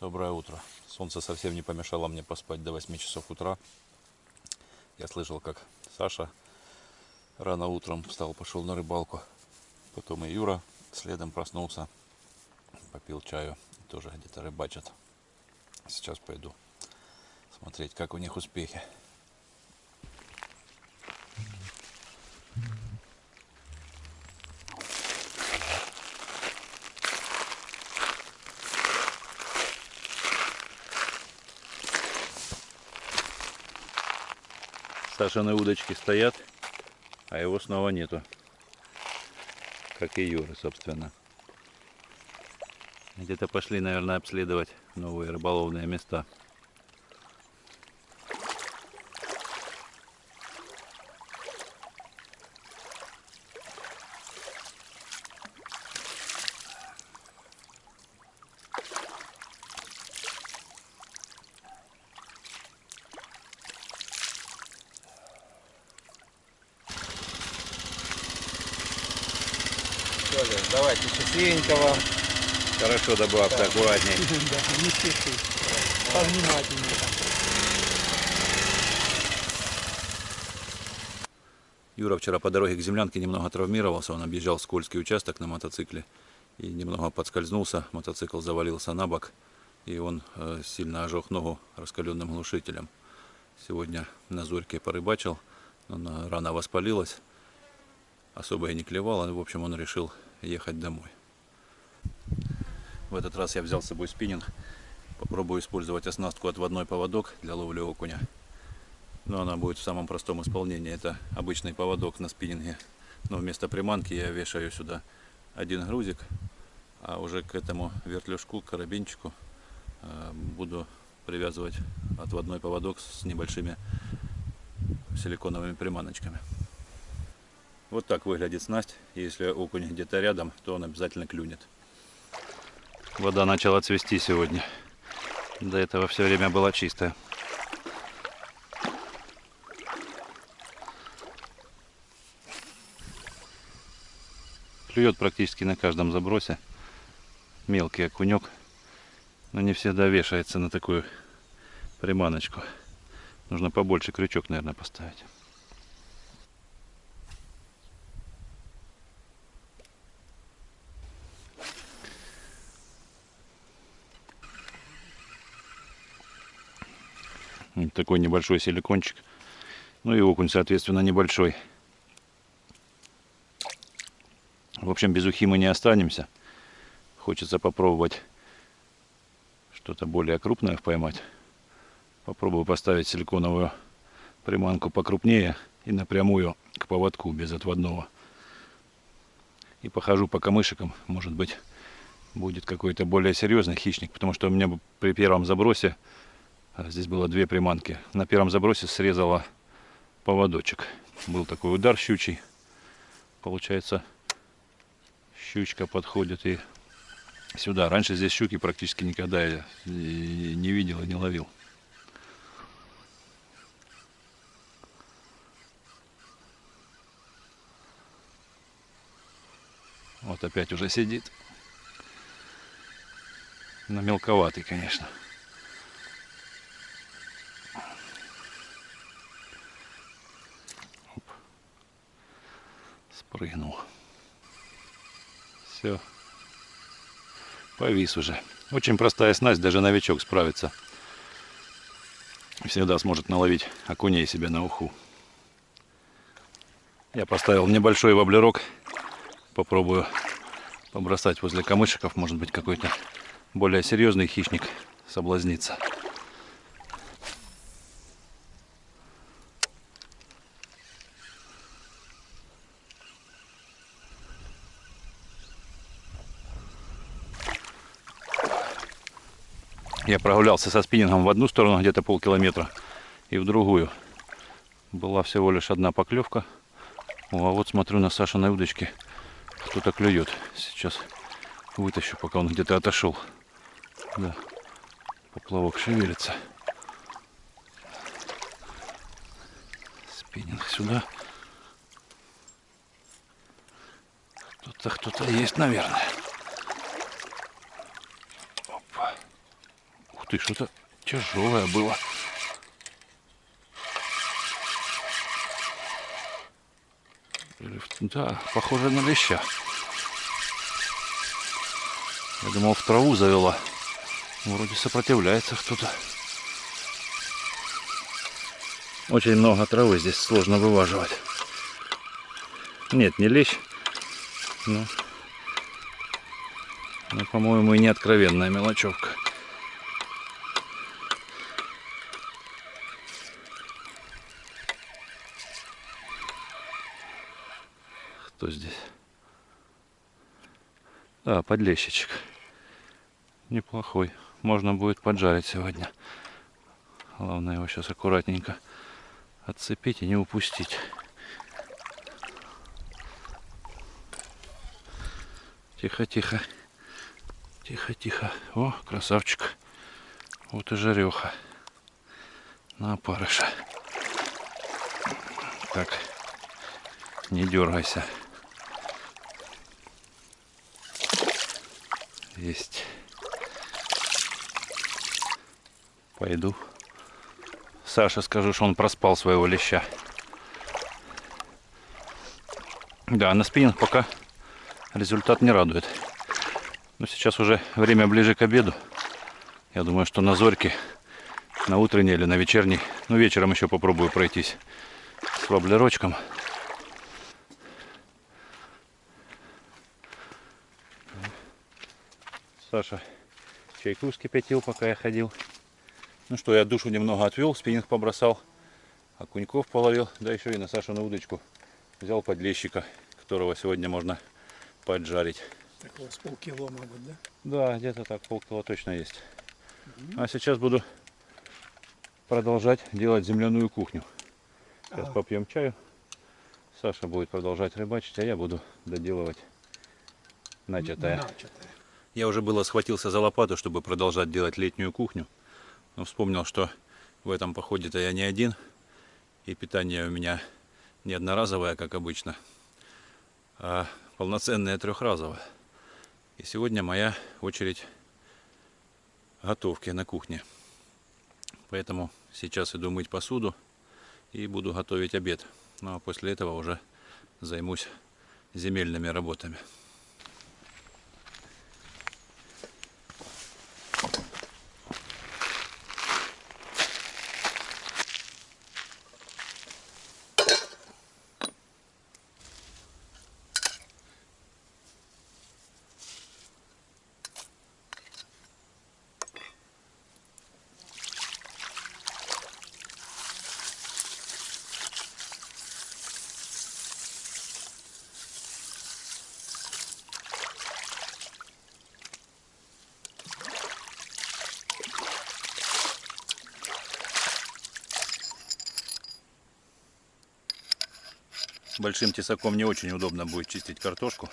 Доброе утро. Солнце совсем не помешало мне поспать до 8 часов утра. Я слышал, как Саша рано утром встал, пошел на рыбалку. Потом и Юра следом проснулся, попил чаю, тоже где-то рыбачат. Сейчас пойду смотреть, как у них успехи. Сашины удочки стоят, а его снова нету. Как и Юры, собственно. Где-то пошли, наверное, обследовать новые рыболовные места. Давайте счастливенького. Хорошо добавься, аккуратней. Да, не спеши. Повнимательнее там. Юра вчера по дороге к землянке немного травмировался. Он объезжал скользкий участок на мотоцикле и немного подскользнулся. Мотоцикл завалился на бок, и он сильно ожег ногу раскаленным глушителем. Сегодня на зорьке порыбачил, она рана воспалилась, особо и не клевала. В общем, он решил ехать домой. В этот раз я взял с собой спиннинг. Попробую использовать оснастку отводной поводок для ловли окуня. Но она будет в самом простом исполнении. Это обычный поводок на спиннинге. Но вместо приманки я вешаю сюда один грузик. А уже к этому вертлюжку, к карабинчику буду привязывать отводной поводок с небольшими силиконовыми приманочками. Вот так выглядит снасть. Если окунь где-то рядом, то он обязательно клюнет. Вода начала цвести сегодня. До этого все время была чистая. Клюет практически на каждом забросе. Мелкий окунек. Но не всегда вешается на такую приманочку. Нужно побольше крючок, наверное, поставить. Вот такой небольшой силикончик. Ну и окунь, соответственно, небольшой. В общем, без ухи мы не останемся. Хочется попробовать что-то более крупное поймать. Попробую поставить силиконовую приманку покрупнее и напрямую к поводку без отводного. И похожу по камышикам. Может быть, будет какой-то более серьезный хищник. Потому что у меня при первом забросе здесь было две приманки. На первом забросе срезала поводочек. Был такой удар щучий. Получается, щучка подходит и сюда. Раньше здесь щуки практически никогда я не видел и не ловил. Вот опять уже сидит. Но мелковатый, конечно. Оп. Спрыгнул. Все. Повис уже. Очень простая снасть, даже новичок справится. Всегда сможет наловить окуней себе на уху. Я поставил небольшой воблерок. Попробую побросать возле камышиков. Может быть, какой-то более серьезный хищник соблазнится. Я прогулялся со спиннингом в одну сторону, где-то полкилометра, и в другую. Была всего лишь одна поклевка. О, а вот смотрю, на Сашиной удочке кто-то клюет. Сейчас вытащу, пока он где-то отошел. Да, поплавок шевелится. Спиннинг сюда. Кто-то есть, наверное. Опа. ты, что-то тяжелое было. Да, похоже на леща. Я думал, в траву завела. Вроде сопротивляется кто-то. Очень много травы здесь, сложно вываживать. Нет, не лещ. Но по-моему, и не откровенная мелочевка. Кто здесь? Да, подлещичек. Неплохой. Можно будет поджарить сегодня. Главное его сейчас аккуратненько отцепить и не упустить. Тихо, тихо. Тихо, тихо. О, красавчик. Вот и жареха. На опарыша. Так. Не дергайся. Есть. Пойду. Саша, скажу, что он проспал своего леща. Да, на спиннинг пока результат не радует. Но сейчас уже время ближе к обеду. Я думаю, что на зорьке, на утренней или на вечерней, ну вечером еще попробую пройтись с воблерочком. Саша чайку вскипятил, пока я ходил. Ну что, я душу немного отвел, спиннинг побросал, окуньков половил, да еще и на Сашину удочку взял подлещика, которого сегодня можно поджарить. Такого с полкило, могут, да? Да, где-то так полкило точно есть. А сейчас буду продолжать делать земляную кухню. Сейчас попьем чаю. Саша будет продолжать рыбачить, а я буду доделывать начатое. Я уже было схватился за лопату, чтобы продолжать делать летнюю кухню. Но вспомнил, что в этом походе-то я не один. И питание у меня не одноразовое, как обычно, а полноценное трехразовое. И сегодня моя очередь готовки на кухне. Поэтому сейчас иду мыть посуду и буду готовить обед. Ну а после этого уже займусь земельными работами. Большим тесаком не очень удобно будет чистить картошку,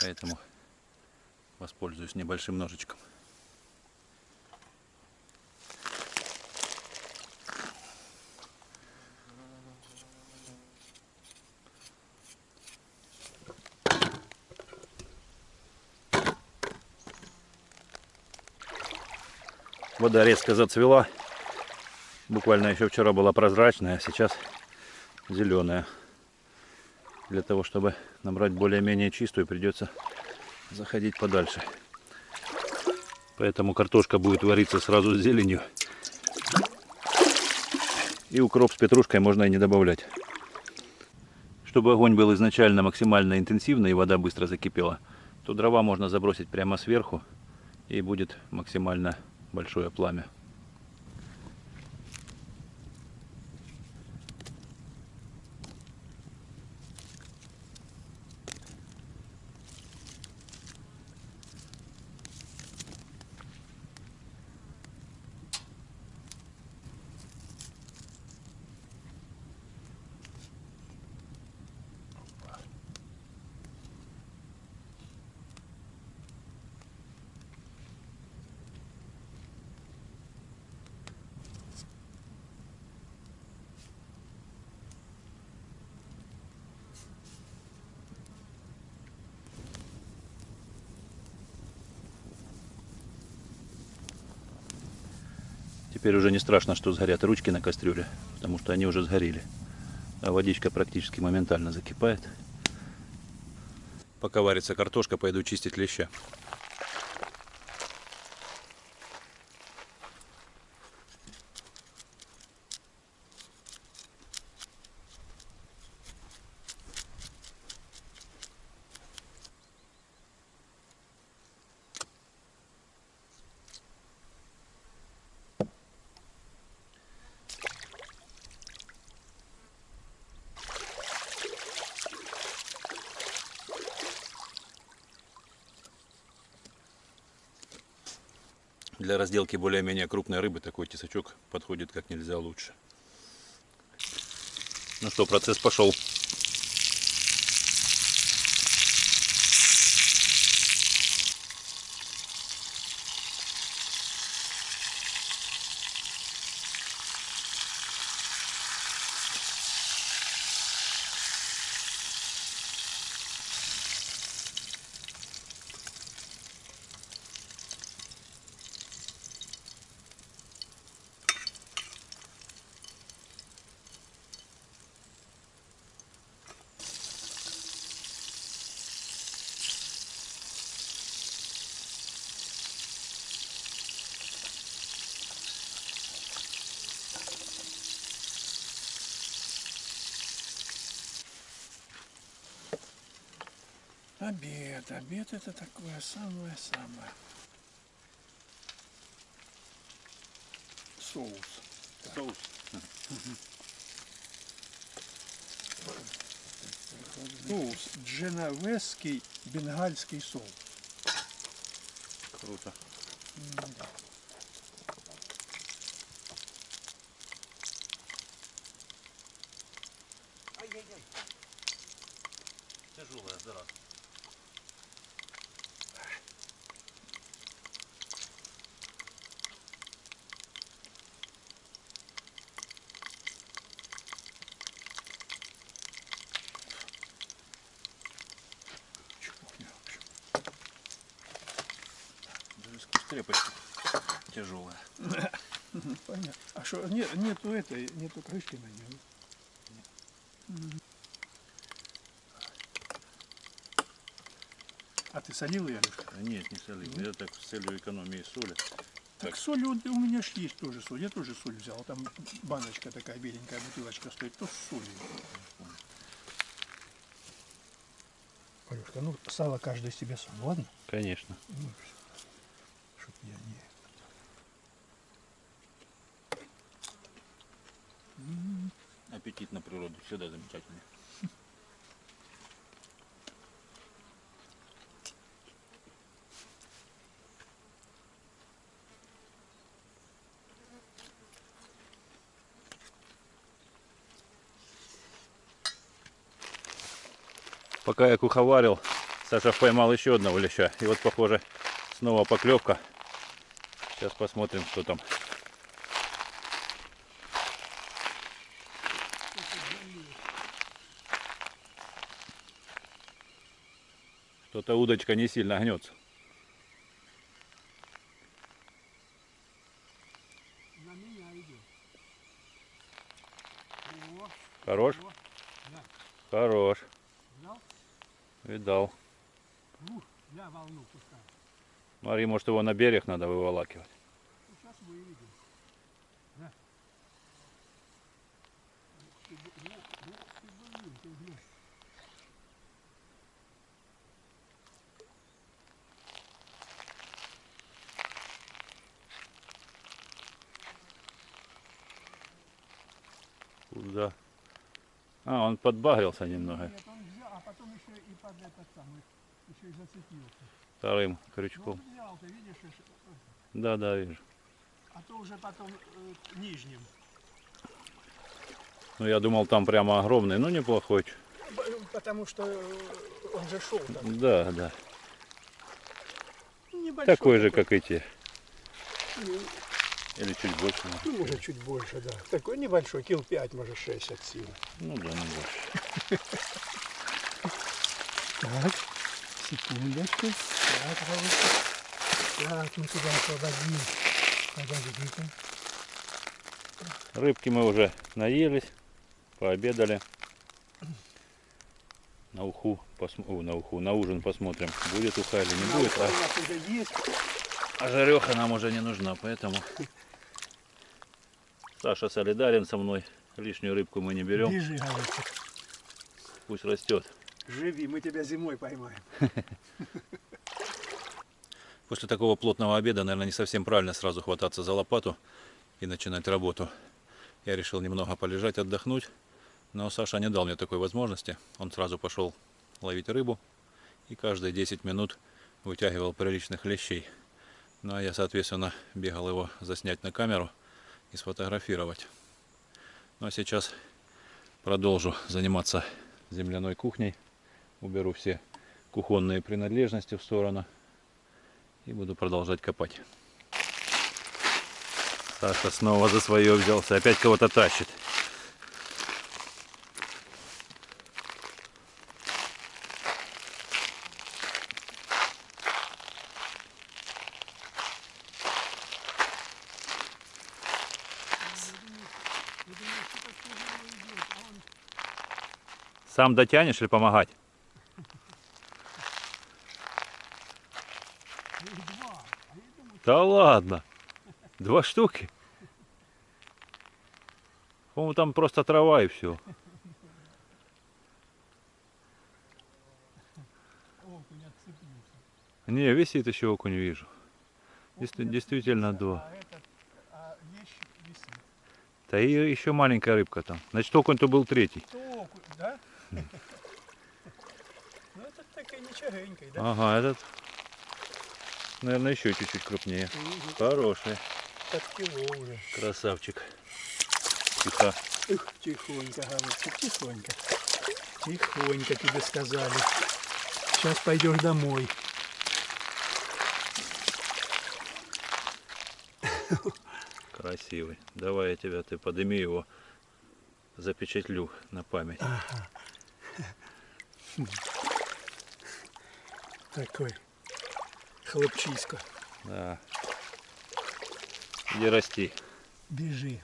поэтому воспользуюсь небольшим ножичком. Вода резко зацвела. Буквально еще вчера была прозрачная, а сейчас зеленая. Для того, чтобы набрать более-менее чистую, придется заходить подальше. Поэтому картошка будет вариться сразу с зеленью. И укроп с петрушкой можно и не добавлять. Чтобы огонь был изначально максимально интенсивный и вода быстро закипела, то дрова можно забросить прямо сверху, и будет максимально большое пламя. Теперь уже не страшно, что сгорят ручки на кастрюле, потому что они уже сгорели. А водичка практически моментально закипает. Пока варится картошка, пойду чистить леща. Для разделки более-менее крупной рыбы такой тесачок подходит как нельзя лучше. Ну что, процесс пошел. Обед. Обед это такое самое-самое. Соус. Соус. Соус. Дженовезский бенгальский соус. Круто. Тяжелая зараза. Даже сквозь тряпочку тяжелая. Понятно. А что, нету этой, нету крышки на нее? А ты солил ее, Алешка? Нет, не солил. Я так с целью экономии соли. Так соль у меня ж есть тоже соль. Я тоже соль взял. Там баночка такая беленькая, бутылочка стоит. То с солью. Алешка, ну сало каждый себе сам, ладно? Конечно. Ну, чтоб я не... Аппетит на природу всегда замечательный. Пока я куховарил, Саша поймал еще одного леща. И вот, похоже, снова поклевка. Сейчас посмотрим, что там. Что-то удочка не сильно гнется. На меня идет. О, Хорош? да. Хорош. Взял? Видал. Я волну пускаю. Смотри, может его на берег надо выволакивать. Сейчас выведем. Да. Куда? А, он подбагрился немного. Нет, он взял, а потом еще и под этот самый, еще и зацепился. Вторым Ну, крючком. он взял, ты видишь, Да, да, вижу. а то уже потом нижним. Ну, я думал, там прямо огромный, но неплохой. Потому что он же шел там. Да, да. Небольшой Такой же, как и те. Ну, Или чуть больше. Может. ну, может, чуть больше, да. Такой небольшой, килл 5, может, 6 от силы. Ну да, не больше. Так, секундочку. Так, пожалуйста. Так, мы туда освободим. Подожди-ка. Рыбки мы уже наелись, пообедали. На уху, на ужин посмотрим, будет уха или не будет. У нас уже есть. А жареха нам уже не нужна, поэтому Саша солидарен со мной. Лишнюю рыбку мы не берем, Бежи, говорится. пусть растет. Живи, мы тебя зимой поймаем. После такого плотного обеда, наверное, не совсем правильно сразу хвататься за лопату и начинать работу. Я решил немного полежать, отдохнуть, но Саша не дал мне такой возможности. Он сразу пошел ловить рыбу и каждые 10 минут вытягивал приличных лещей. Ну а я, соответственно, бегал его заснять на камеру и сфотографировать. Ну а сейчас продолжу заниматься земляной кухней. Уберу все кухонные принадлежности в сторону и буду продолжать копать. Саша снова за свое взялся, опять кого-то тащит. Сам дотянешь или помогать? Да ладно. 2 штуки? По-моему, там просто трава и все. Окунь отцепился. Не, висит еще окунь, вижу. Действительно, Отцепился, два. лещ висит. Да и еще маленькая рыбка там. Значит, окунь-то был 3-й. То окунь, да? Ну это такая ничегенькая, да? Ага, этот, наверное, еще чуть-чуть крупнее. Хороший. Так кило уже. Красавчик. Тихо. Ух, тихонько, говорится, тихонько. Тихонько тебе сказали. Сейчас пойдешь домой. Красивый. Давай я тебя, ты подними его, запечатлю на память. Такой хлопчисько. Да. Иди расти. Бежи.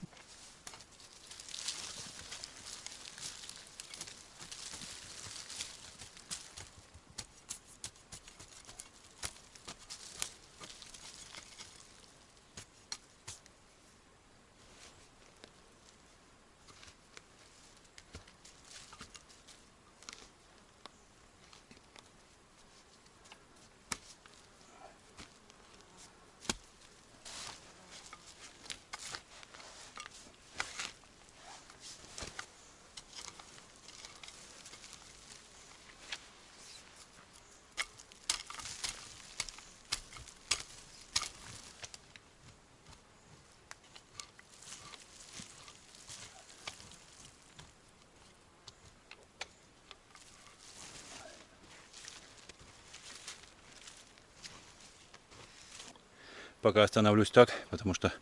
Пока остановлюсь так, потому что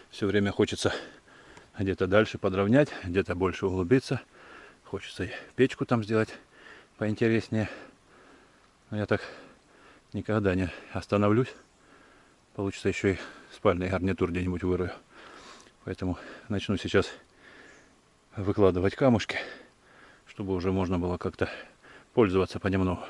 все время хочется где-то дальше подровнять, где-то больше углубиться. Хочется и печку там сделать поинтереснее. Но я так никогда не остановлюсь. Получится еще и спальный гарнитур где-нибудь вырою. Поэтому начну сейчас выкладывать камушки, чтобы уже можно было как-то пользоваться понемногу.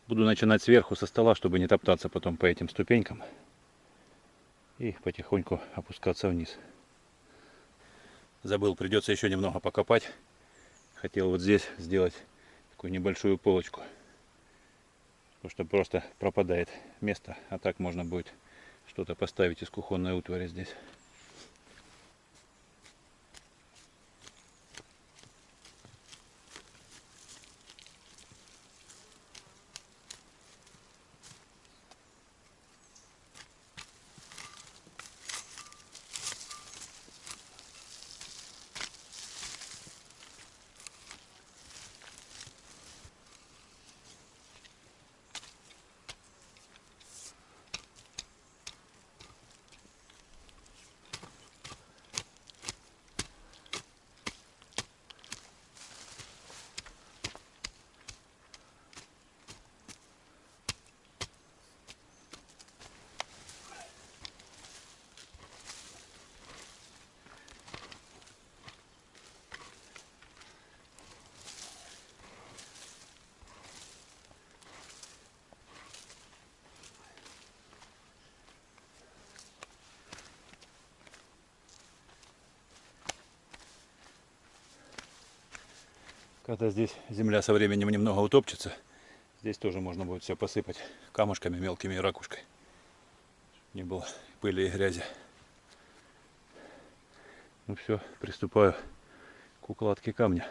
Буду начинать сверху со стола, чтобы не топтаться потом по этим ступенькам. И потихоньку опускаться вниз. Забыл, придется еще немного покопать. Хотел вот здесь сделать такую небольшую полочку. Потому что просто пропадает место. А так можно будет что-то поставить из кухонной утвари здесь. Когда здесь земля со временем немного утопчется, здесь тоже можно будет все посыпать камушками мелкими и ракушкой. Не было пыли и грязи. Ну все, приступаю к укладке камня.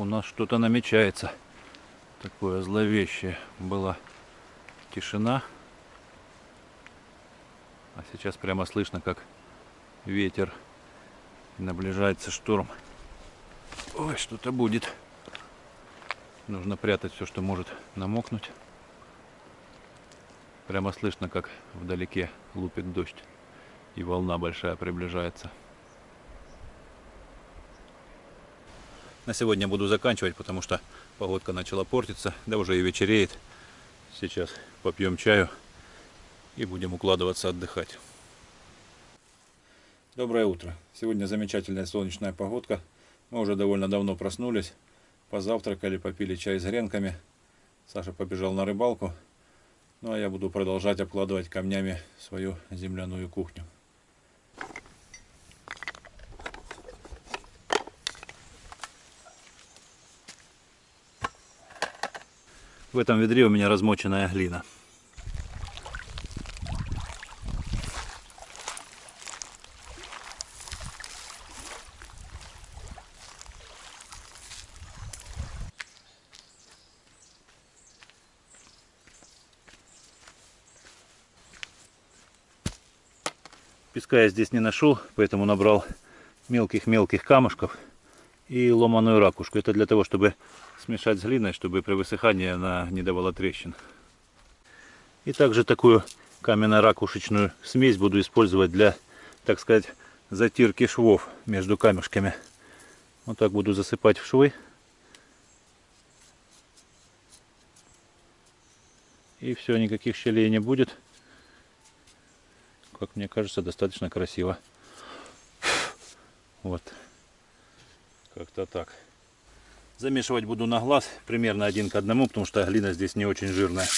У нас что-то намечается. Такое зловещее. Была тишина. А сейчас прямо слышно, как ветер. И наближается шторм. Ой, что-то будет. Нужно прятать все, что может намокнуть. Прямо слышно, как вдалеке лупит дождь. И волна большая приближается. На сегодня буду заканчивать, потому что погодка начала портиться. Да уже и вечереет. Сейчас попьем чаю и будем укладываться отдыхать. Доброе утро. Сегодня замечательная солнечная погодка. Мы уже довольно давно проснулись. Позавтракали, попили чай с гренками. Саша побежал на рыбалку. Ну а я буду продолжать обкладывать камнями свою земляную кухню. В этом ведре у меня размоченная глина. Песка я здесь не нашел, поэтому набрал мелких-мелких камушков и ломаную ракушку. Это для того, чтобы смешать с глиной, чтобы при высыхании она не давала трещин. И также такую каменно-ракушечную смесь буду использовать для, так сказать, затирки швов между камешками. Вот так буду засыпать в швы. И все, никаких щелей не будет. Как мне кажется, достаточно красиво. Вот. Как-то так. Замешивать буду на глаз, примерно 1 к 1, потому что глина здесь не очень жирная.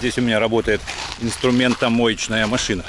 здесь у меня работает инструментомоечная машина.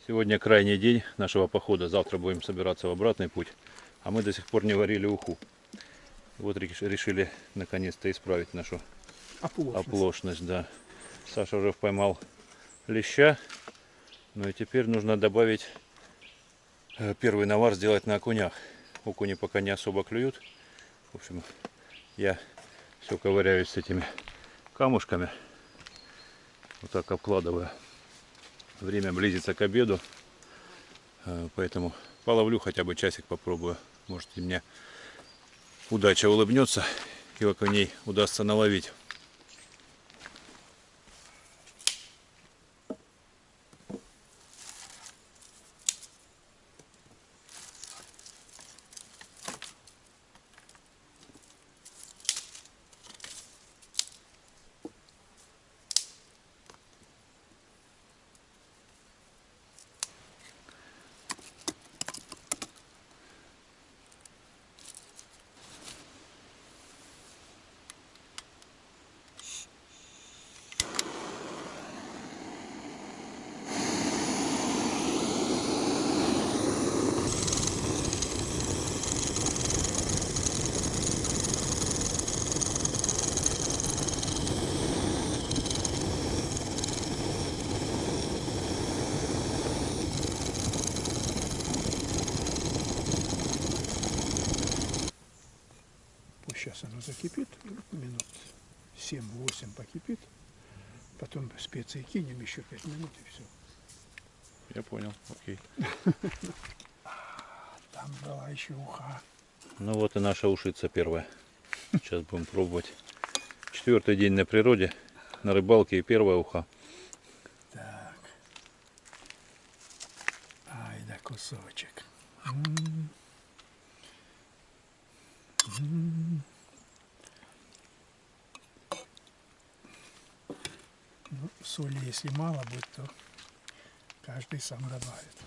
Сегодня крайний день нашего похода. Завтра будем собираться в обратный путь. А мы до сих пор не варили уху. Вот решили наконец-то исправить нашу оплошность. Да. Саша уже поймал леща. Ну и теперь нужно добавить первый навар, сделать на окунях. Окуни пока не особо клюют. В общем, я все ковыряюсь с этими камушками. Вот так обкладываю. Время близится к обеду. Поэтому половлю хотя бы часик, попробую. Может, и мне удача улыбнется и окуней удастся наловить. Сейчас оно закипит, минут 7-8 покипит. Потом специи кинем еще 5 минут и все. Я понял, окей. Там была еще уха. Ну вот и наша ушица первая. Сейчас будем пробовать. 4-й день на природе, на рыбалке и первая уха. Так. Ай да кусочек. Ну, соли, если мало будет, то каждый сам добавит.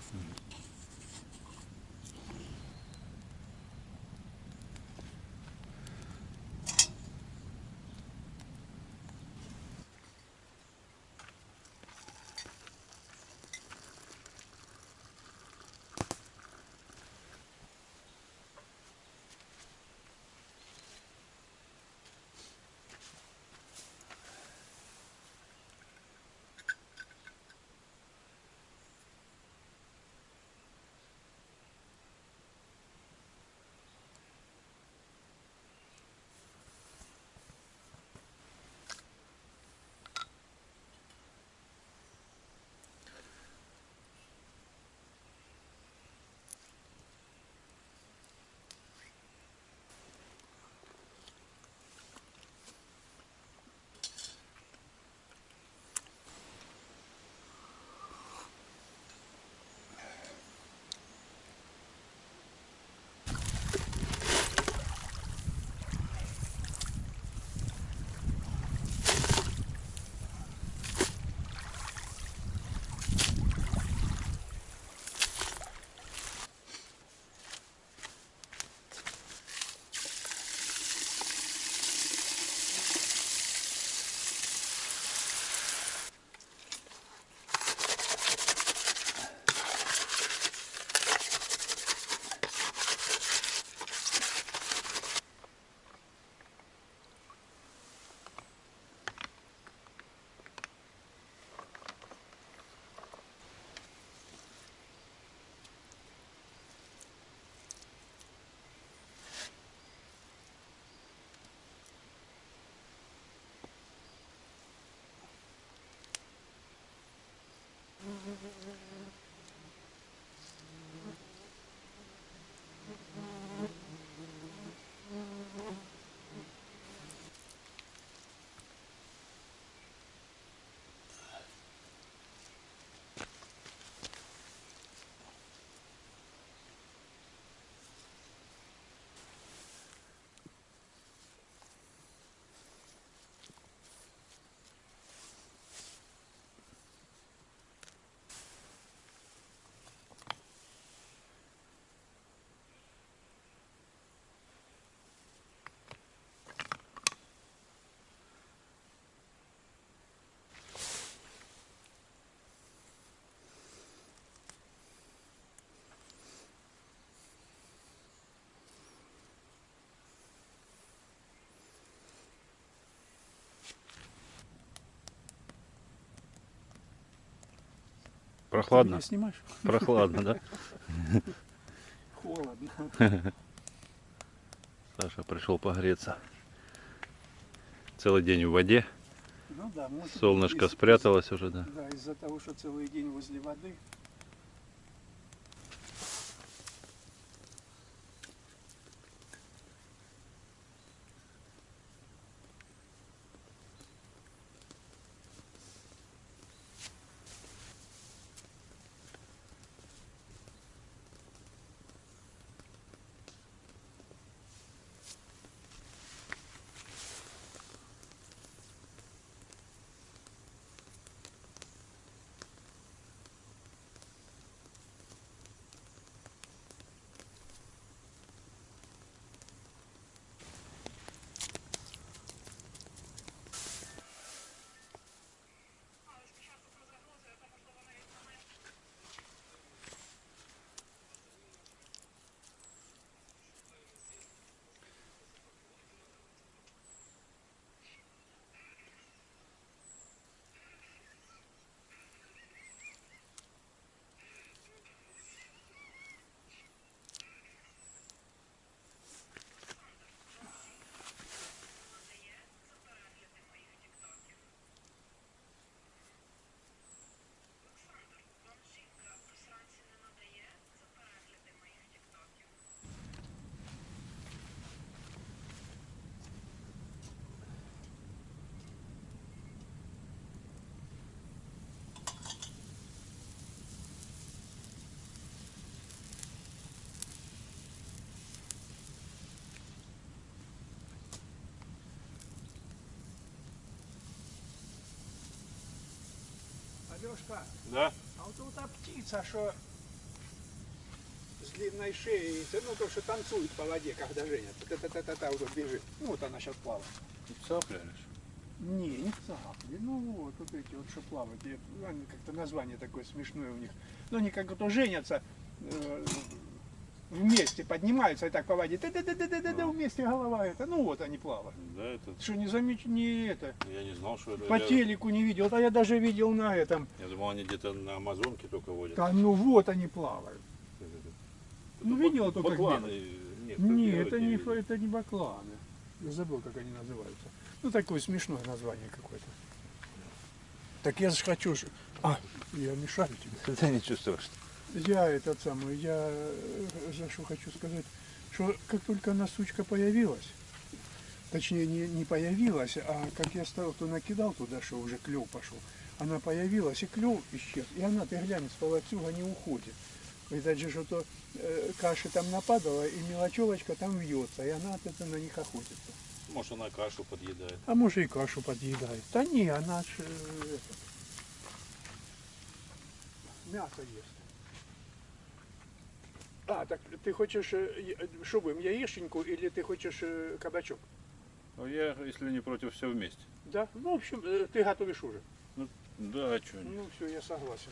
Прохладно? Ты меня снимаешь? Прохладно, да? Холодно. Саша пришел погреться. Целый день в воде. Ну да, может Солнышко быть, спряталось уже, да. да, из-за того, что целый день возле воды. Алешка, Да? а вот эта птица, что с длинной шеей, ну то, что танцует по воде, когда женятся, та-та-та-та-та, вот тут бежит. Ну вот она сейчас плавает. Цапля лишь. Не цапли, ну вот эти вот, что плавают. Они как-то название такое смешное у них. Ну они как то женятся, вместе поднимаются и так по воде. Да вместе голова это. Ну вот они плавают. Да, это... Что не заметил, не это. Я не знал, что это... По телеку не видел, а я даже видел на этом. Я думал, они где-то на Амазонке только водят. Да ну вот они плавают. Ну видел только как Бакланы. бегают. Нет, Нет, я видел. это не бакланы. Я забыл, как они называются. Ну такое смешное название какое-то. Так я же хочу... А, я мешаю тебе. Да ничего страшного. Я этот самый, я за что хочу сказать, что как только она, сучка, появилась, точнее не появилась, а как я стал, то накидал туда, что уже клев пошел, она появилась, и клев исчез, и она, ты глянь, с полотюга не уходит. Видать же, что каши там нападала, и мелочевочка там вьется, и она от этого на них охотится. Может, она кашу подъедает. А может и кашу подъедает. Да не, она ж мясо ест. А, так ты хочешь, что будем, яиченьку или ты хочешь кабачок? А я, если не против, все вместе. Да? Ну, в общем, ты готовишь уже. Ну, да, а что? Ну, все, я согласен.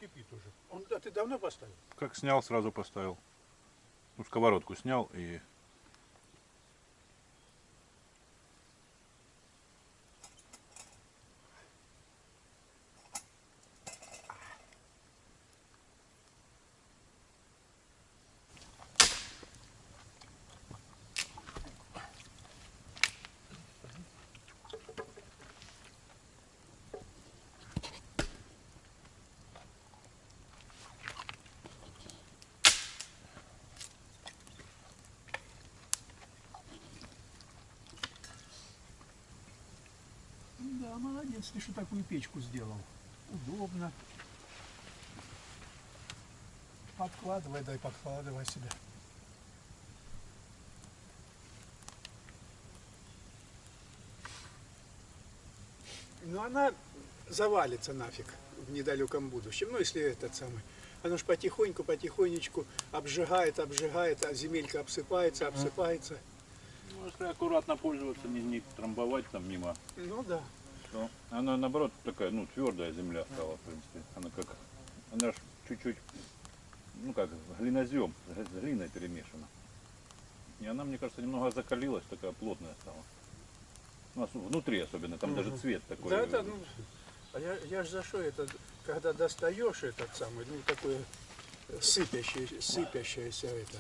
кипит уже. А ты давно поставил? Как снял, сразу поставил. Ну, сковородку снял и... Да, молодец, ты что такую печку сделал. Удобно. Подкладывай, дай подкладывай сюда. Но она завалится нафиг в недалеком будущем. Ну, если этот самый. Оно ж потихоньку, потихонечку обжигает, обжигает, а земелька обсыпается, обсыпается. Ну, если аккуратно пользоваться, не трамбовать там мимо. Ну да. То она наоборот такая, ну, твердая земля стала, в принципе. Она как, она ж чуть-чуть, ну как, глинозем, с глиной перемешана. И она, мне кажется, немного закалилась, такая плотная стала. У нас внутри особенно, там даже цвет такой. Да, это, ну, а я ж за что это, когда достаешь этот самый, ну, такое сыпящееся это.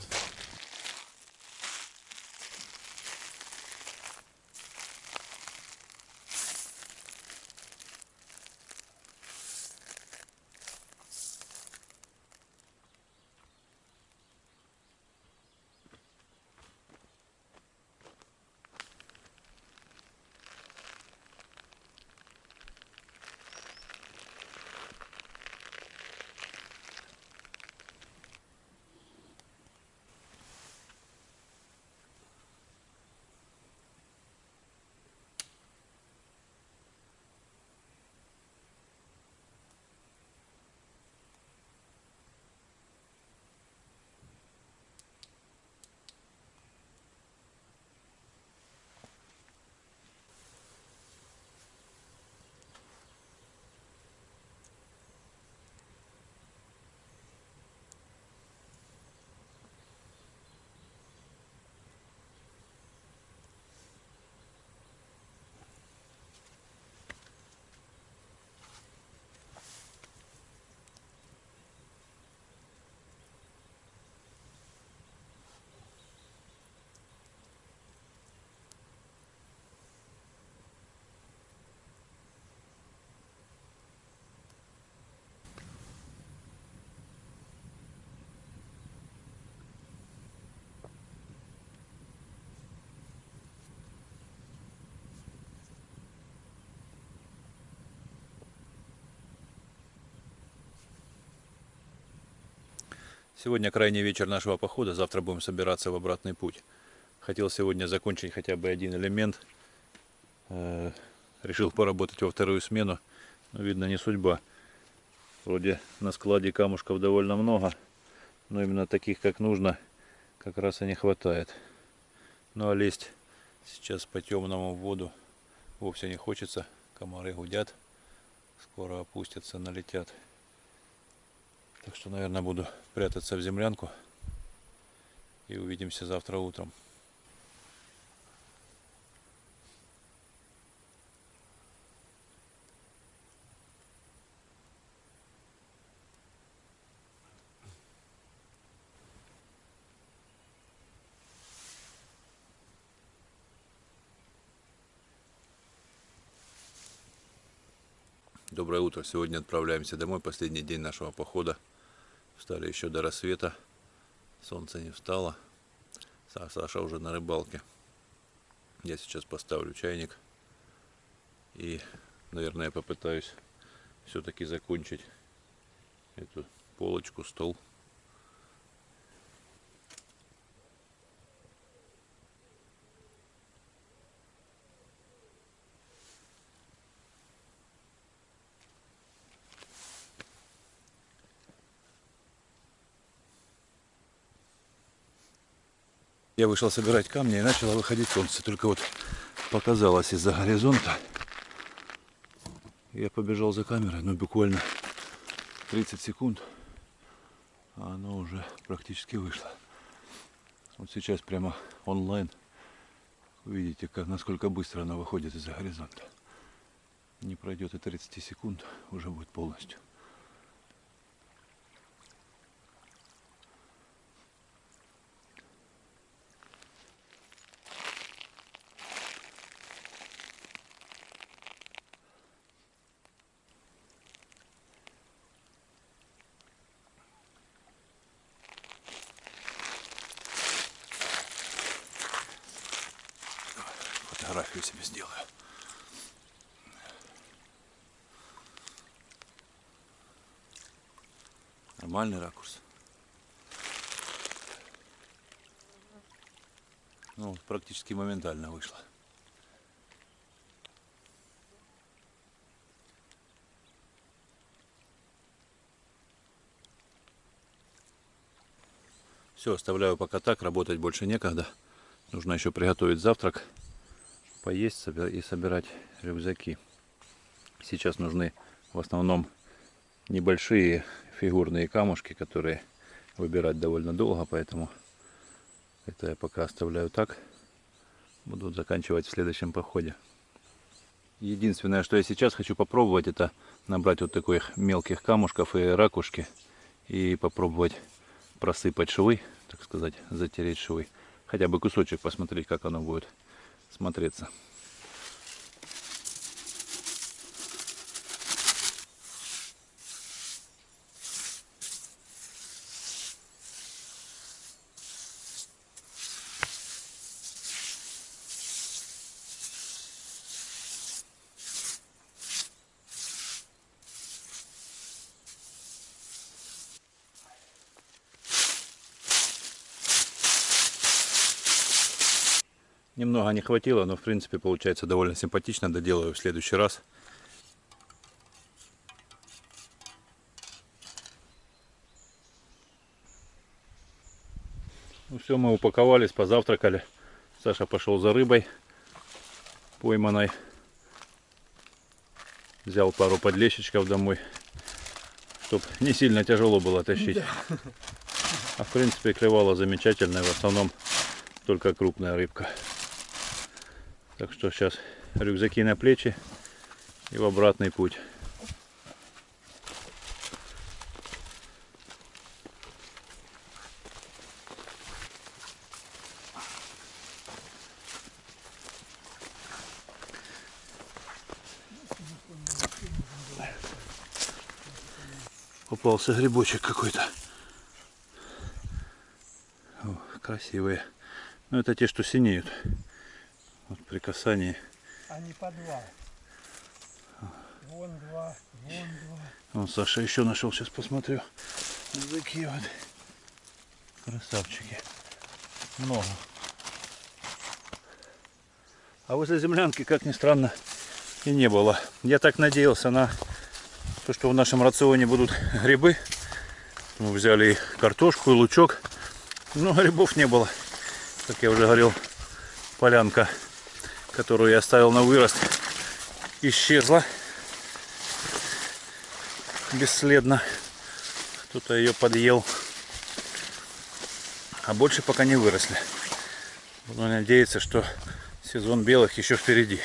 Сегодня крайний вечер нашего похода, завтра будем собираться в обратный путь. Хотел сегодня закончить хотя бы один элемент. Решил поработать во вторую смену, но видно не судьба. Вроде на складе камушков довольно много, но именно таких, как нужно, как раз и не хватает. Ну а лезть сейчас по темному в воду вовсе не хочется. Комары гудят, скоро опустятся, налетят. Так что, наверное, буду прятаться в землянку и увидимся завтра утром. Доброе утро. Сегодня отправляемся домой. Последний день нашего похода. Встали еще до рассвета. Солнце не встало. Саша уже на рыбалке. Я сейчас поставлю чайник. И, наверное, попытаюсь все-таки закончить эту полочку, стол. Я вышел собирать камни и начало выходить солнце. Только вот показалось из-за горизонта. Я побежал за камерой, ну буквально 30 секунд, а оно уже практически вышло. Вот сейчас прямо онлайн увидите, насколько быстро оно выходит из-за горизонта. Не пройдет и 30 секунд, уже будет полностью. Фотографию себе сделаю. Нормальный ракурс. Ну, практически моментально вышло. Все, оставляю пока так, работать больше некогда. Нужно еще приготовить завтрак, поесть и собирать рюкзаки. Сейчас нужны в основном небольшие фигурные камушки, которые выбирать довольно долго, поэтому это я пока оставляю так. Буду заканчивать в следующем походе. Единственное, что я сейчас хочу попробовать, это набрать вот таких мелких камушков и ракушки и попробовать просыпать швы, так сказать, затереть швы. Хотя бы кусочек посмотреть, как оно будет смотреться. Немного не хватило, но в принципе получается довольно симпатично. Доделаю в следующий раз. Ну все, мы упаковались, позавтракали. Саша пошел за рыбой пойманной. Взял пару подлещичков домой, чтобы не сильно тяжело было тащить. Да. А в принципе клевала замечательно, в основном только крупная рыбка. Так что сейчас рюкзаки на плечи и в обратный путь. Попался грибочек какой-то. Красивые. Но это те, что синеют. Вот при касании. Они по два. Вон два, вон два. Вон Саша еще нашел, сейчас посмотрю. Такие вот красавчики. Много. А возле землянки, как ни странно, и не было. Я так надеялся на то, что в нашем рационе будут грибы. Мы взяли и картошку, и лучок. Но грибов не было. Как я уже говорил, полянка, которую я оставил на вырост, исчезла бесследно. Кто-то ее подъел. А больше пока не выросли. Буду надеяться, что сезон белых еще впереди.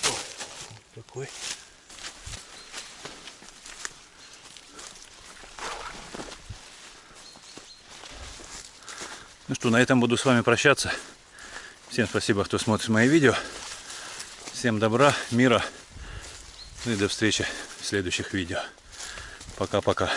О, такой. Ну что, на этом буду с вами прощаться. Всем спасибо, кто смотрит мои видео. Всем добра, мира. Ну и до встречи в следующих видео. Пока-пока.